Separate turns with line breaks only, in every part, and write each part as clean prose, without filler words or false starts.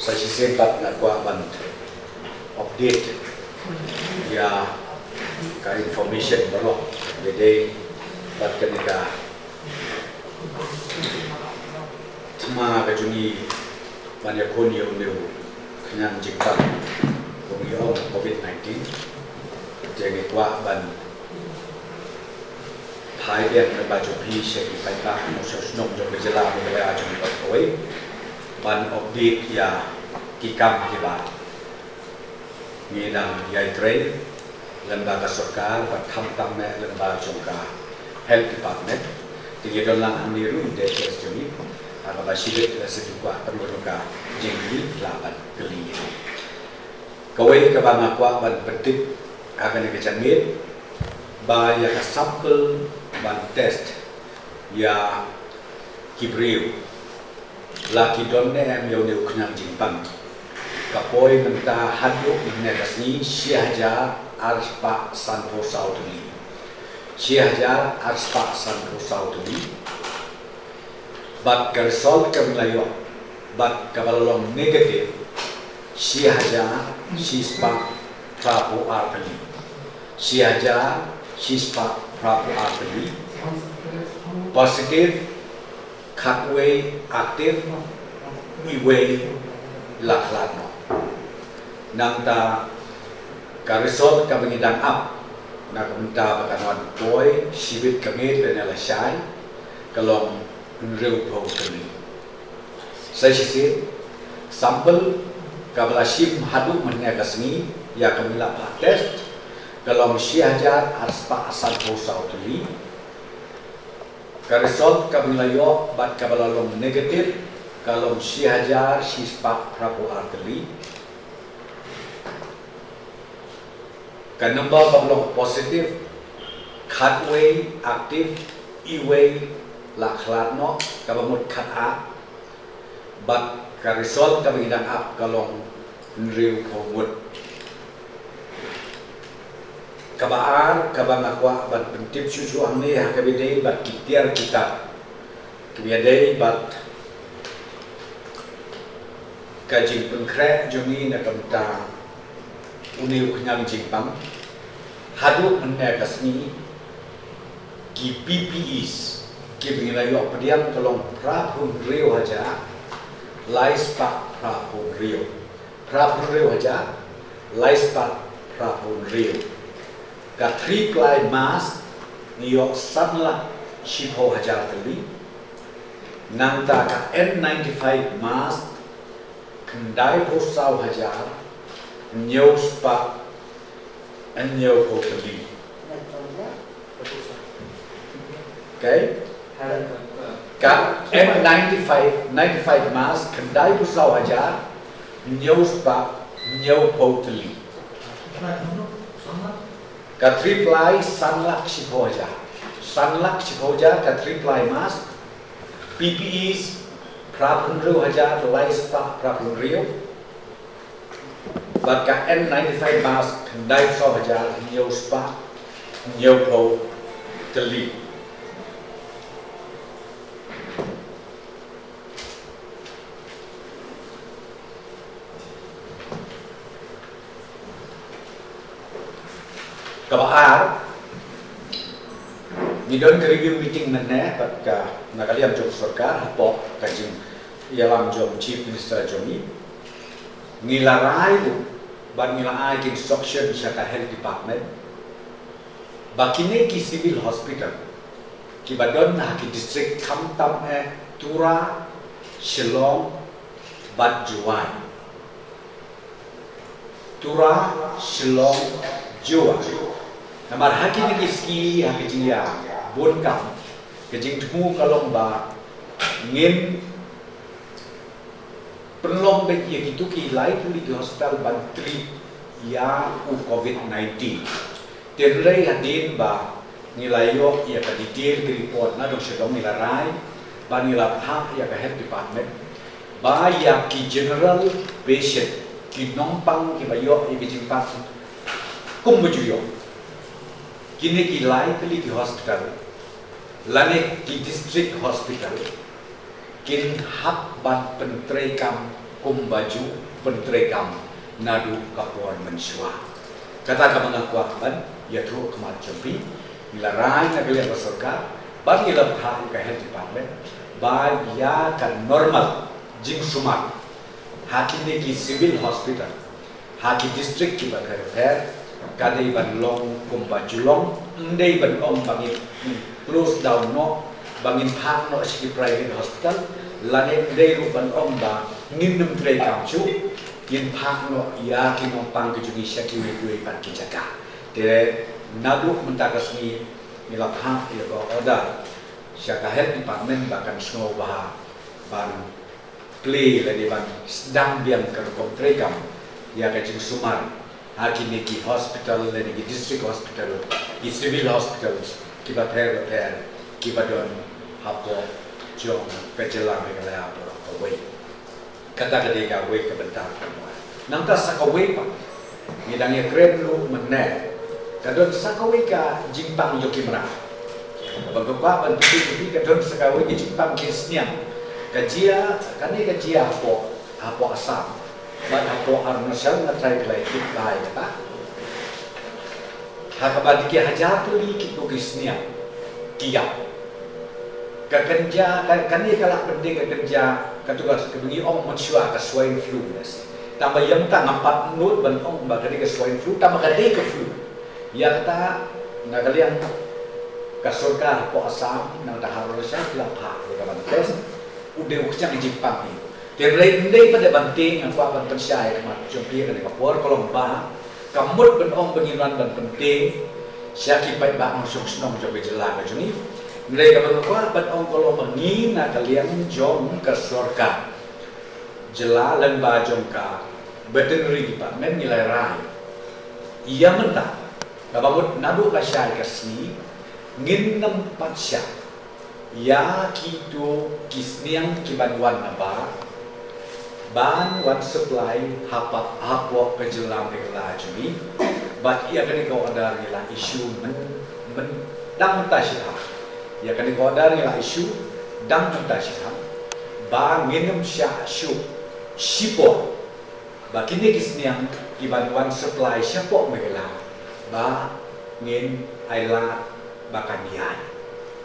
Saya sempat nak buat update ya ka information baru jadi bat kenika cuma kejuni banyak kon yang new kenyang jingkat kong COVID-19 jadi kuat ban Thai dia baju pi segi paita musuh nom jom berjalan mulai ajung berkoi ban update ya kikam kiba ngidang yai train lembaga सरकार व थम में lembaga का health department tinggi dalam amiru detes joni apa basit sesuatu perluka jengli laban keli kawai ke bang akwa ban penting akan kejangit ba ya sampel ban test ya kibriu laki donne em yo ne uknyang jingpang kapoi menta haduk ne kasni siaja arspa sanpo sauduli siaja arspa sanpo sauduli bat result kamilayo bat kabalong negatif siaja sispa prabu arpeli siaja sispa prabu arpeli positif katwe aktif iwe laklatno nangta karisol kabangidang up na kumta bakanon boy sibit kamit benela syai kalong nrew po kami sa sisi sampel kabla ship hadu manya kasni ya kamila pa test kalong siajar arspa asal po sautuli karisol kabilayo bat kabalalong negatif kalong siajar sispa prabu arteli kanamba bablong positif khatway aktif iway laklatno kabamut khat bat karisol kabingidang ap kalong nriu pomut kabaan kabang akwa bat pentip susu amne hakabide bat kitiar kita kibiyadei bat kajing pengkrek joni na kamta uniu kenyang jingpang haduk menne kasni ki PPEs ki bingilayo pediam tolong prapun rio haja laispa prapun rio haja laispa prapun rio ka triple mask niyo sanla shipo haja tali nangta ka N95 mask kendai posau haja nhiều spa and nhiều hoteli. Okay? Các N95 mask kendai pusau aja nhiều spa nhiều hoteli. Các triple sunlock sipo aja các triple mask PPEs prapun aja lai spa prapun rio. Và cả N95 mask kendai so haja nhiều spa nhiều po teli kabar ni don review meeting mana kat nakaliam jom sarkar hapo kajing ialam jom chief minister jomi nilarai ban nilai ki instruction sa health department bakine ki civil hospital ki badon na ki district kamtam tura shillong bat juai tura shillong jua namar hakini ki ski hakijiya bonkam kejing temu kalong ba ngin penlong bek ya gitu ki lai puli di hospital bantri ya COVID-19 terlai hadin ba nilayo ya ka detail ki report na dong sedong nilarai ba nilap hak ya ka health department ba ya ki general patient ki nompang ki bayo ya ki jimpak kum bujuyo kini ki lai puli di hospital lane ki district hospital kin hak ban pentrei kam kum baju pentrekam nadu kapuan mensua kata ka mengaku ban ya tu kemat jompi ilarai na gele basorka bagi lam ha ka health department ba ya kan normal jing sumat hakine ki civil hospital haki district ki bakar kadai ban long kum baju long ndai ban om bangin close down no bangin phak no si private hospital lane ndai ru ban om ba nginum trei kam chu yin phak no ya ki no pang ki jungi syaki we pan ki jaga te nadu mentakasni mila phak ya ko order syaka health department bahkan snow bah ban play lagi ban sedang biang ke kom trei kam ya ka jing sumar haki neki hospital lagi district hospital ki civil hospital ki ba pair ki ba don hapo jong pejelang megala hapo away kata ketika away ke bentar nangka sakaway pa ngidangnya keren lu menet kadon sakaway ka jimpang yoki merah bagokwa ban pipi kadon sakaway ki jimpang kisniang kajia kani kajia hapo asam ban hapo arnosel na try play kit lai kata hakabadi ki hajatuli ki kisniang kiap kerja kan ni kalau penting kerja katugas kebengi ong mensua ke swine flu nes tambah yang tak nampak nut ban ong bagadi ke swine flu tambah gade ke flu ya kata na kalian kasurka po asam na taharusnya lapha ke ban tes udah ukcang Jepang ni terlai ndai pada banting aku akan percaya mat jompi kan kapor kolomba kamut ban ong pengiran ban penting syaki pai ba ong sok snong jobe jelang ke juni mereka berkata bat ong kalau mengina kalian jom ke surga jela lemba jom ka veterinary department nilai rai ia mentah kabamut nadu kasyai kasni ngin nampat sya ya kitu kisniang kibanwan naba ban wan supply hapok kejelang megala jumi bat ia kini kau ada nila isu men dang mentasya ya kan dikodar yang isu dang mentasya ba nginum sya syu sipo ba kini kisniang kibanwan supply siapa megala ba ngin aila bakanian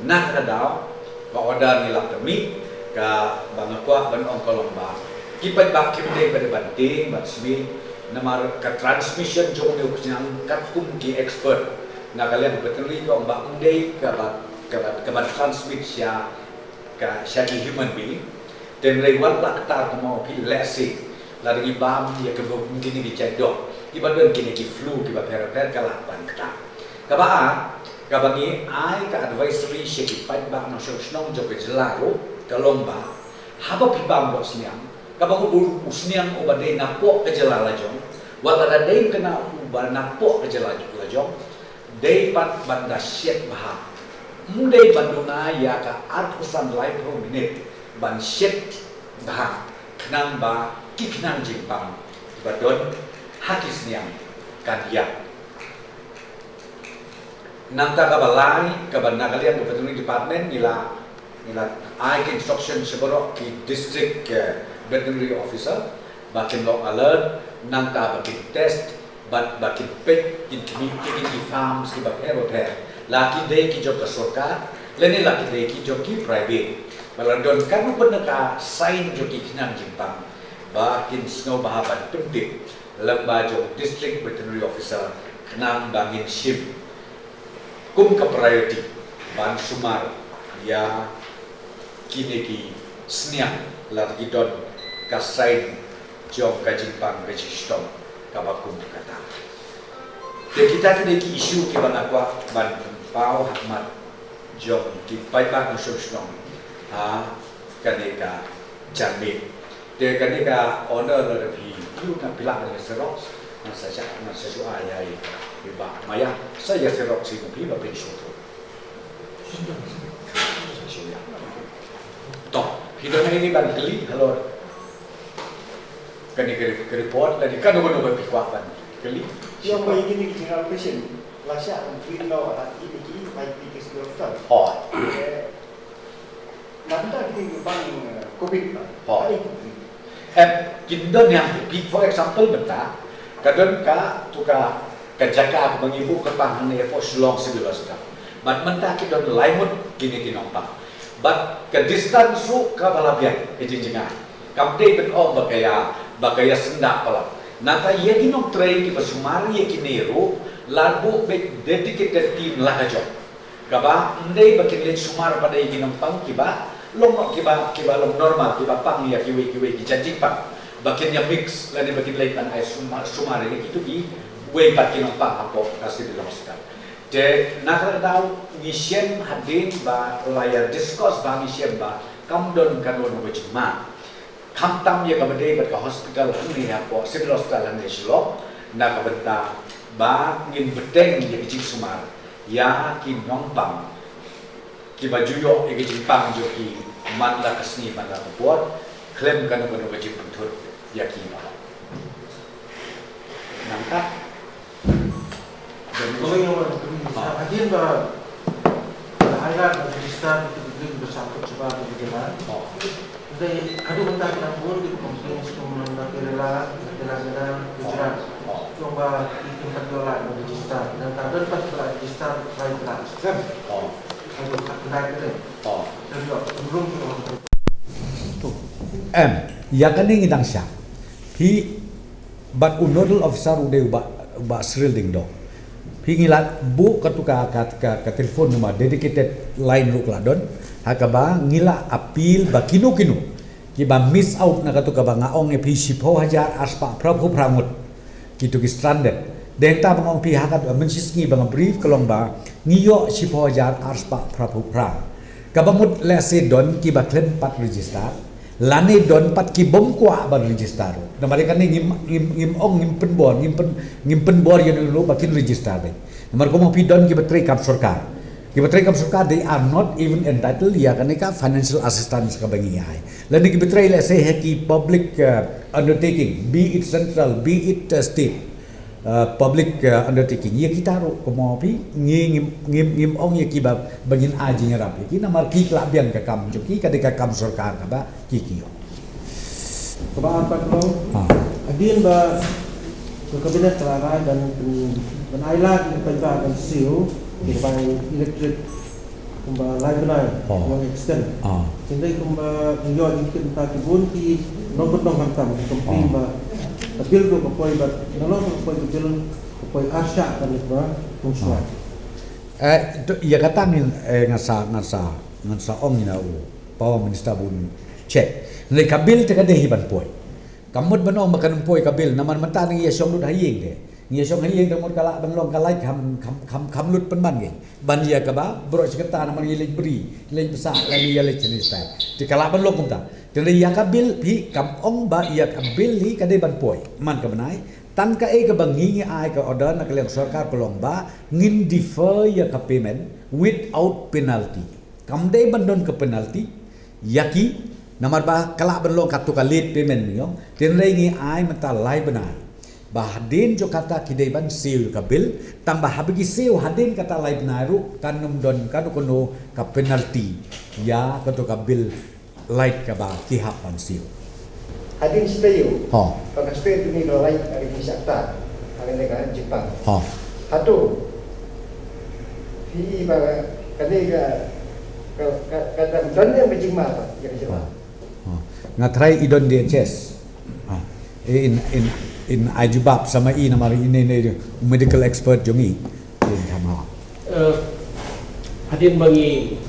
nak kadau ba order nilap demi ka bangakwa ban ong kolomba kipat ba kimde pada banting bat smi namar ka transmission jong ne kunyang katum ki expert na kalian veterinary ko ba undai ka ba kebat transmit sya ka syaki human being dan lewat laktar mau pi lesi lari bam ya ke mungkin di cedok ibadon kini ki flu ki ba per kalapan kata kabaan kabangi ai ka advisory syaki pat ba no snong jo ke jelaro kalomba haba pi bam bo sniang kabang usniang obade napo ke jelala jong wala dai kena ubal napo ke jelala jong dai pat banda syet bah mudai banduna ya ka atusan live pro minute ban syet bah kenang ba kiknang jimpang badon hakis niang kadia nanta kabalai kabana kalian ke veterinary department nila ai instruction seborok ki district veterinary officer bakin lo alert nanta bakin test bakin pet in community farms ki bakero ther laki dei ki job surka lene laki dei ki job ki private baladon kan peneka sign job ki kinang jimpang bakin snow bahaban penting lemba job district veterinary officer kenang bangin ship kum ke priority ban sumar ya kini ki sniang lagi don ka sign job ka jimpang register kabakum kata kita kini ki isu ki banakwa ban pau hakmat jom ki pai ba no snong ha kaneka jambe te kaneka honor le pi yu na pilang le seros na sa su ayai di ba maya saya serok si pi ba pen so to hidon ini ban keli halo kaneka report lagi kan no pi kwapan keli
yang mai gini general patient lasya free law ini ki mai pi doktor
oh
nanda ki bang covid
Kindon yang for example beta kadon ka tuka kajaka mengibu ke pangan ya po Shillong Sibilos ta. But menta kindon laimut kini kinompang. But ke distance su ka balabian ejinjinga. Kamde ben bagaya sendak pala. Nata ye kinong train ki pasumari ye kinero labu be dedicated team lah aja. Kaba ndai bakin let sumar pada ye kinompang kiba long kiba long normal kiba pang ya kiwe ki janjing pang. Bakin ya mix lani bakin lain pan ay sumar ini itu ki way bakin pang apo kasih di hospital. De nakadau ngisien hadin ba layar discuss ba ngisien ba kamdon kanun wajima. Kamtam ya kabade bat ka hospital hani apo civil hospital hani Shillong na kabenta ba ngin beteng ya kicik sumar ya ki nompang ki bajuyo ya kicik pang jo ki manla kasni manla buat klaim kanu kicik bentur ya ki ba nangka
Kalau yang hadir ba highlight register itu bersangkut sebab berjalan. Jadi adu bentar kita pun di komplain sebelum kira Gujarat. Coba itu berjalan register dan kadang pas register lain kelas. Kan? Adu kenal itu. Dan belum
ya kan ini ngidang siya. Hi bat nodal officer udah ba srilling do. Ngilat bu katuka ka telepon nama dedicated line lu kladon hakaba ngila apil ba kinu kiba miss out na katuka ba ngaong epi sipo hajar aspa prabu pramut kitu ki stranded den ta bangong pi hakat mensisngi bang brief kelong ba ngiyo sipo hajar aspa prabu pram kabamut lese don kiba klem pat register lane don pat ki bom kwa ba register na mereka ni ngim penbor ngim penbor yang lu bakin register be nomor ko mo pi don ki betray kam sarkar they are not even entitled ya kanika financial assistance ka bangi ai lan ki betray la say ki public undertaking be it central be it state public undertaking ya kita ro ko mo pi ngim ong ya ki ba bangin aji ngarap ki namar ki klabian ka kam jo ki kadika kam sarkar ka ba ki
Kebaan Pak Long, adin ba ke kabinet telara dan benailah di penjara dan siu di depan elektrik kumba lain benai yang extend. Sehingga kumba nyo ingin tak kibun ki nombor hantam kumpi ba bil do kapoi ba nolong kapoi bil kapoi asya dan ba fungsuan.
Ya katangin ngasa ong ina u power minister bun check. Nilai kabil te kadeh hiban poi. Kamut banong makan poi kabil naman mata ni ya syong lut hayeng de. Ni syong hayeng damot kala banglong kalai kam lut penban ge. Ban ya ka ba bro seketa naman ilej beri, ilej besar lagi ya lej jenis tai. Di kala banlong kumta. Jadi ya kabil pi kam ong ba ya kabil li kadeh ban poi. Man ka benai tan ka e ka bangi ai ka order na kaleng sarkar kolong ba ngin defer ya ka payment without penalty. Kam dei bandon ke penalty yaki namar ba kala berlong katu ka late payment yo tin rengi ai mata lai benar bah den jo kata kidai ban seal ka bill tambah habigi seal hadin kata lai benaru tanum don kanu kono ka penalty ya katu ka bill light ka ba ki hapan seal
Hadin stay yo. Pag stay tu ni do lai ari kisakta. Ari negara Jepang. Hatu. Hi ba kadega kata dan yang berjima apa ya Jepang.
Ngatrai idon dia chess in ajubab sama i namari ini medical expert jongi in tama
hadin bangi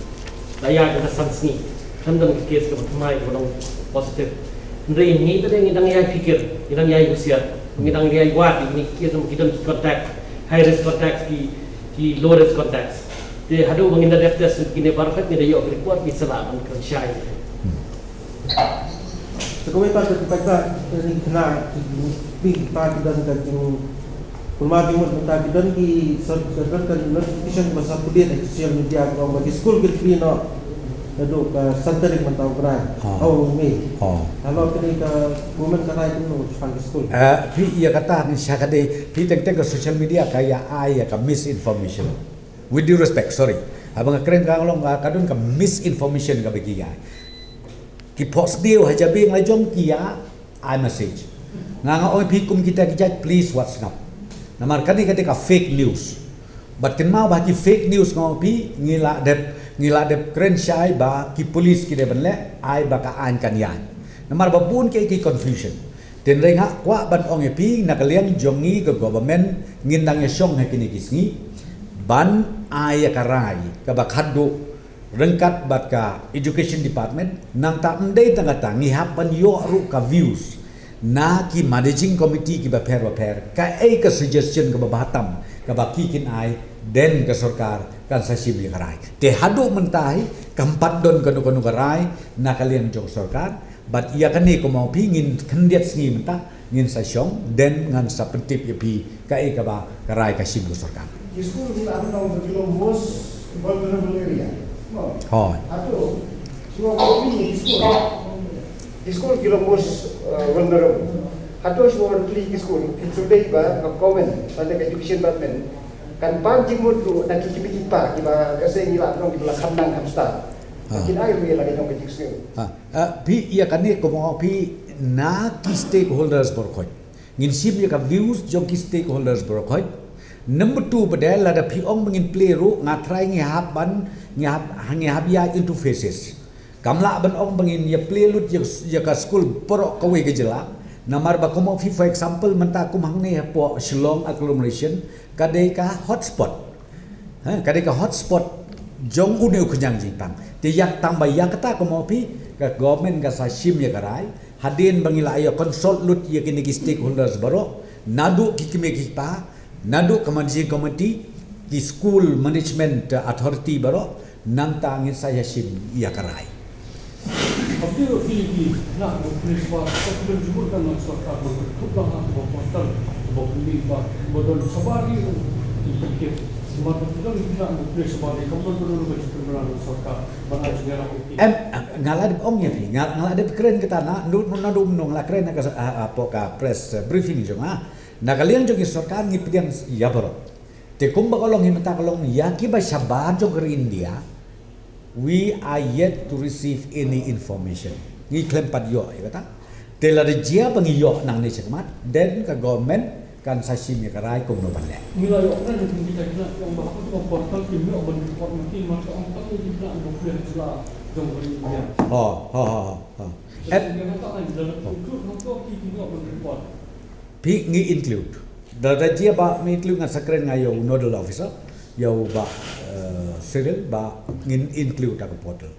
daya dengan sansni handang kes ke pertama yang positif ndre ini tadi ngidang ya pikir ngidang ya usia ngidang ya buat ini kita contact high risk contacts ki low risk contacts de hadu menginda deptes kini perfect ni dayo report ni salah kan syai
Sekolah pada kita ini kena pi kita dan kacung kulma bimut kita dan ki serkan kan notification bahasa pudin social media kalau bagi school kita no dadu ka santering mentau gerai me kalau kini ke women kena itu no pang school
pi ya kata ni syakade pi tek ke social media kaya ai ka misinformation with due respect sorry abang keren ka long kadun ka misinformation ka bagi ki post dia hajabi ngajom kia iMessage. Nga oi pi kum kita kijat please WhatsApp. Namar kani ketika fake news. But ken mau bagi fake news ngau pi ngila dep kren syai ba ki polis ki de benle ai ba ka an kan yan. Namar babun ke ki confusion. Den renga kwa ban ong pi na kalian jongi ke government ngindang yong he kini kisngi ban ai karai ka ba khaddu rengkat bat ka education department nang ta ndai tanga ta ngihap ban yo ru ka views na ki managing committee ki ba per ka ai ka suggestion ka ba batam ka ba kikin ai den ka sarkar kan sa sibil karai te hadu mentai kampat don kanu karai na kalian jong sarkar bat ia kani ko mau pingin kendiat sngi menta ngin sa syong den ngan sa pentip ya pi ka ai ka ba karai ka sibil sarkar
School di Anong the most vulnerable area. No.
Hoi.
Atau semua kopi di school kilo most vulnerable. Atau semua beli di school sudah iba komen pada education department kan pancing mutu dan kipa kiba kasi ngila nong di belakang nang hamsta. Makin air dia lagi nong kecik school.
Pi ia kan ni ko mau pi na ki stakeholders berkoi. Ngin sim ya ka views jong ki stakeholders berkoi. Number 2 padahal ada piong mengin play ru ngatrai ngihap ban ngihap ya interfaces. Kamla ban ong mengin ya play lut ya ka school porok kawe ke jela. Namar ba komo for example menta kum hang ne po Shillong agglomeration kadai ka hotspot. Kadai ka hotspot jong uneu kenyang jipang. Ti yak tambah yak kata komo pi ka government ka sa sim ya karai hadin bangila ya consult lut ya kini stakeholders baro nadu kikime kipa nadu managing committee di school management authority baro nang tangin saya sim ia karai.
Apabila ini nak berperiswa, apabila jumurkan masyarakat berkutbah atau portal berpilih bodol sabari dikit semata tidak tidak berperiswa di kampung dulu berjumlah masyarakat berajang
em ngalad ong ya pi ngalad keren kita na nadu nong la keren ka apa ka press briefing jong na kalian jong sarkar ngipdian ya bro te kumba kolong himata kolong ya ki ba sabar jong ke India we are yet to receive any information ngi klem pad yo ya kata te la dia bangi yo nang ni sekmat den ka government kan sasim ya karai kum no banle
nilai orang yang kita kena yang bahkan tu portal kimi orang informasi maka orang tak boleh tidak berperiswa jong ke India yang tak ada dalam itu maka kita berport
pi ngi include dada dia ba mi include ngan sakren ngayo nodal officer yau ba serial ba ngin include ka portal